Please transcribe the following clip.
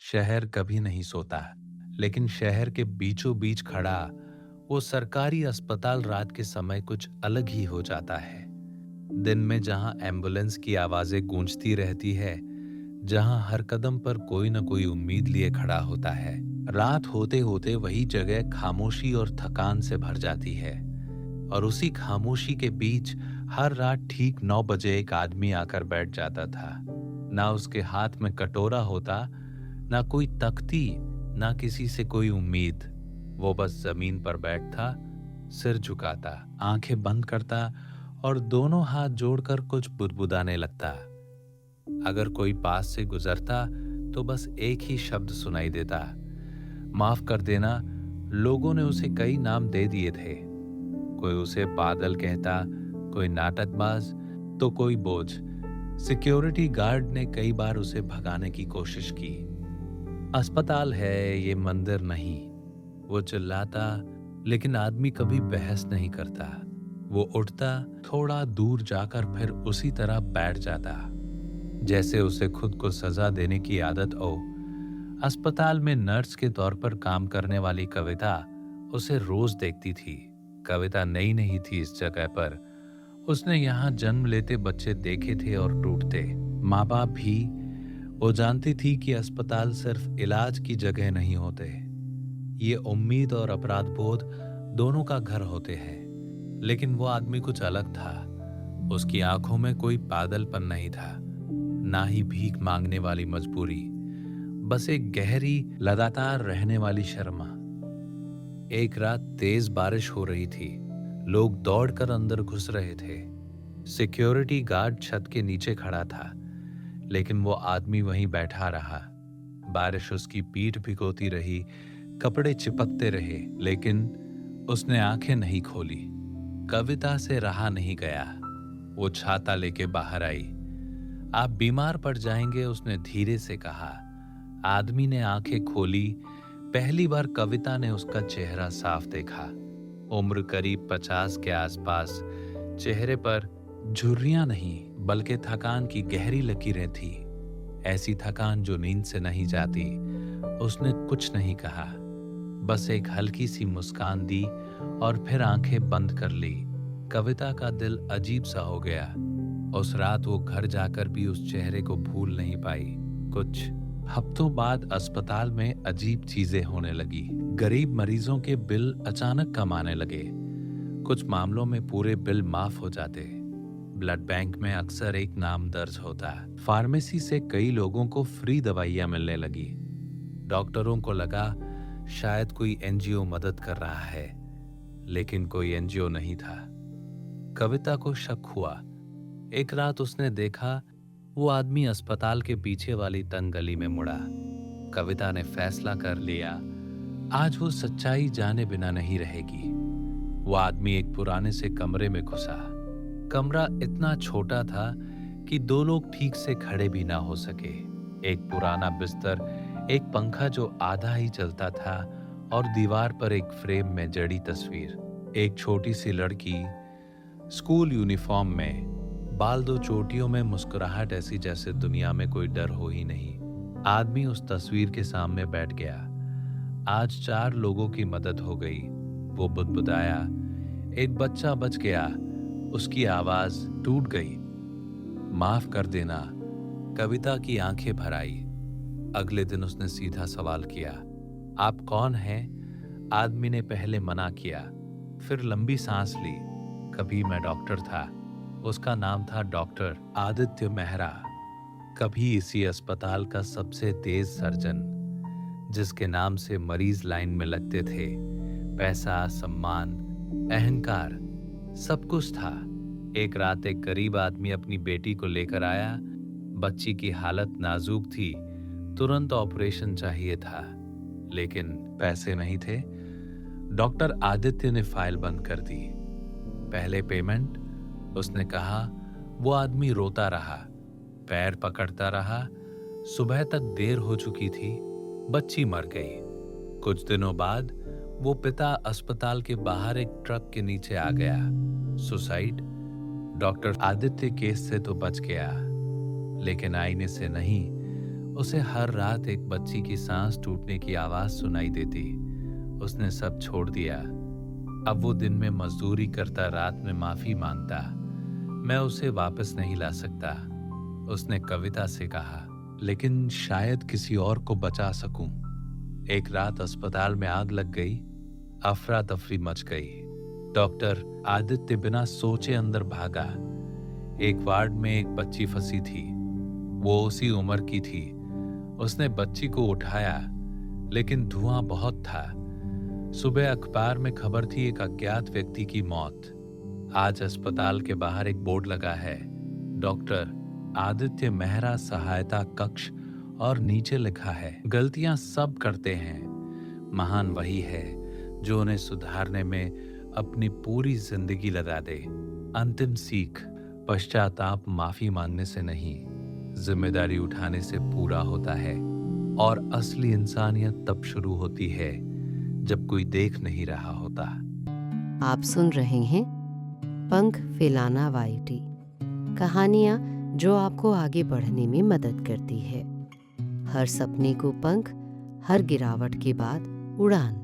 शहर कभी नहीं सोता, लेकिन शहर के बीचों बीच खड़ा वो सरकारी अस्पताल रात के समय कुछ अलग ही हो जाता है। दिन में जहां एम्बुलेंस की आवाजें गूंजती रहती है, जहां हर कदम पर कोई न कोई उम्मीद लिए खड़ा होता है, रात होते होते वही जगह खामोशी और थकान से भर जाती है। और उसी खामोशी के बीच हर रात ठीक 9 बजे एक आदमी आकर बैठ जाता था। ना उसके हाथ में कटोरा होता, ना कोई तख्ती, ना किसी से कोई उम्मीद। वो बस जमीन पर बैठता, सिर झुकाता, आंखें बंद करता और दोनों हाथ जोड़कर कुछ बुदबुदाने लगता। अगर कोई पास से गुजरता तो बस एक ही शब्द सुनाई देता, माफ कर देना। लोगों ने उसे कई नाम दे दिए थे। कोई उसे बादल कहता, कोई नाटकबाज, तो कोई बोझ। सिक्योरिटी गार्ड ने कई बार उसे भगाने की कोशिश की। अस्पताल है, ये मंदिर नहीं, वो चिल्लाता, लेकिन आदमी कभी बहस नहीं करता। वो उठता, थोड़ा दूर जाकर फिर उसी तरह बैठ जाता, जैसे उसे खुद को सजा देने की आदत हो। अस्पताल में नर्स के तौर पर काम करने वाली कविता उसे रोज देखती थी। कविता नई नहीं थी इस जगह पर। उसने यहाँ जन्म लेते बच्चे देखे थे और टूटते, माँ बाप भी। वो जानती थी कि अस्पताल सिर्फ इलाज की जगह नहीं होते, ये उम्मीद और अपराध बोध दोनों का घर होते हैं। लेकिन वो आदमी कुछ अलग था। उसकी आंखों में कोई पागलपन नहीं था, ना ही भीख मांगने वाली मजबूरी, बस एक गहरी लगातार रहने वाली शर्मा। एक रात तेज बारिश हो रही थी। लोग दौड़कर अंदर घुस रहे थे। सिक्योरिटी गार्ड छत के नीचे खड़ा था, लेकिन वो आदमी वहीं बैठा रहा। बारिश उसकी पीठ भिगोती रही, कपड़े चिपकते रहे, लेकिन उसने आंखें नहीं खोली। कविता से रहा नहीं गया। वो छाता लेके बाहर आई। आप बीमार पड़ जाएंगे, उसने धीरे से कहा। आदमी ने आंखें खोली। पहली बार कविता ने उसका चेहरा साफ देखा। उम्र करीब 50 के आसपास। चेहरे पर झुर्रियां नहीं, बल्कि थकान की गहरी लकीरें थी। ऐसी थकान जो नींद से नहीं जाती। उसने कुछ नहीं कहा, बस एक हल्की सी मुस्कान दी और फिर आंखें बंद कर ली। कविता का दिल अजीब सा हो गया। उस रात वो घर जाकर भी उस चेहरे को भूल नहीं पाई। कुछ हफ्तों बाद अस्पताल में अजीब चीजें होने लगी। गरीब मरीजों के बिल अचानक कम आने लगे। कुछ मामलों में पूरे बिल माफ हो जाते। ब्लड बैंक में अक्सर एक नाम दर्ज होता। फार्मेसी से कई लोगों को फ्री दवाइयां मिलने लगी। डॉक्टरों को लगा शायद कोई एनजीओ मदद कर रहा है, लेकिन कोई एनजीओ नहीं था। कविता को शक हुआ। एक रात उसने देखा वो आदमी अस्पताल के पीछे वाली तंग गली में मुड़ा। कविता ने फैसला कर लिया, आज वो सच्चाई जाने बिना नहीं रहेगी। वो आदमी एक पुराने से कमरे में घुसा। कमरा इतना छोटा था कि दो लोग ठीक से खड़े भी ना हो सके। एक पुराना बिस्तर, एक पंखा जो आधा ही चलता था और दीवार पर एक फ्रेम में जड़ी तस्वीर। एक छोटी सी लड़की स्कूल यूनिफॉर्म में, बाल दो चोटियों में, मुस्कुराहट ऐसी जैसे दुनिया में कोई डर हो ही नहीं। आदमी उस तस्वीर के सामने बैठ गया। आज 4 लोगों की मदद हो गई। वो बुदबुदाया, एक बच्चा बच गया। उसकी आवाज टूट गई। माफ कर देना। कविता की आंखें भर आई। अगले दिन उसने सीधा सवाल किया, आप कौन हैं? आदमी ने पहले मना किया, फिर लंबी सांस ली। कभी मैं डॉक्टर था। उसका नाम था डॉक्टर आदित्य मेहरा। कभी इसी अस्पताल का सबसे तेज सर्जन, जिसके नाम से मरीज लाइन में लगते थे। पैसा, सम्मान, अहंकार, सब कुछ था। एक रात एक गरीब आदमी अपनी बेटी को लेकर आया। बच्ची की हालत नाजुक थी, तुरंत ऑपरेशन चाहिए था, लेकिन पैसे नहीं थे। डॉक्टर आदित्य ने फाइल बंद कर दी। पहले पेमेंट, उसने कहा। वो आदमी रोता रहा, पैर पकड़ता रहा। सुबह तक देर हो चुकी थी। बच्ची मर गई। कुछ दिनों बाद वो पिता अस्पताल के बाहर एक ट्रक के नीचे आ गया। सुसाइड। डॉक्टर आदित्य केस से तो बच गया, लेकिन आईने से नहीं। उसे हर रात एक बच्ची की सांस टूटने की आवाज सुनाई देती। उसने सब छोड़ दिया। अब वो दिन में मजदूरी करता, रात में माफी मांगता। मैं उसे वापस नहीं ला सकता, उसने कविता से कहा, लेकिन शायद किसी और को बचा सकूं। एक रात अस्पताल में आग लग गई, अफरा तफरी मच गई। डॉक्टर आदित्य बिना सोचे अंदर भागा। एक वार्ड में एक बच्ची फंसी थी, वो उसी उम्र की थी। उसने बच्ची को उठाया, लेकिन धुआं बहुत था। सुबह अखबार में खबर थी, एक अज्ञात व्यक्ति की मौत। आज अस्पताल के बाहर एक बोर्ड लगा है, डॉक्टर आदित्य मेहरा सहायता कक्ष, और नीचे लिखा है, गलतियां सब करते हैं, महान वही है जो उन्हें सुधारने में अपनी पूरी जिंदगी लगा दे। अंतिम सीख, पश्चाताप माफी मांगने से नहीं, जिम्मेदारी उठाने से पूरा होता है। और असली इंसानियत तब शुरू होती है जब कोई देख नहीं रहा होता। आप सुन रहे हैं पंख फैलाना वाईटी, कहानियां जो आपको आगे बढ़ने में मदद करती है। हर सपने को पंख, हर गिरावट के बाद उड़ान।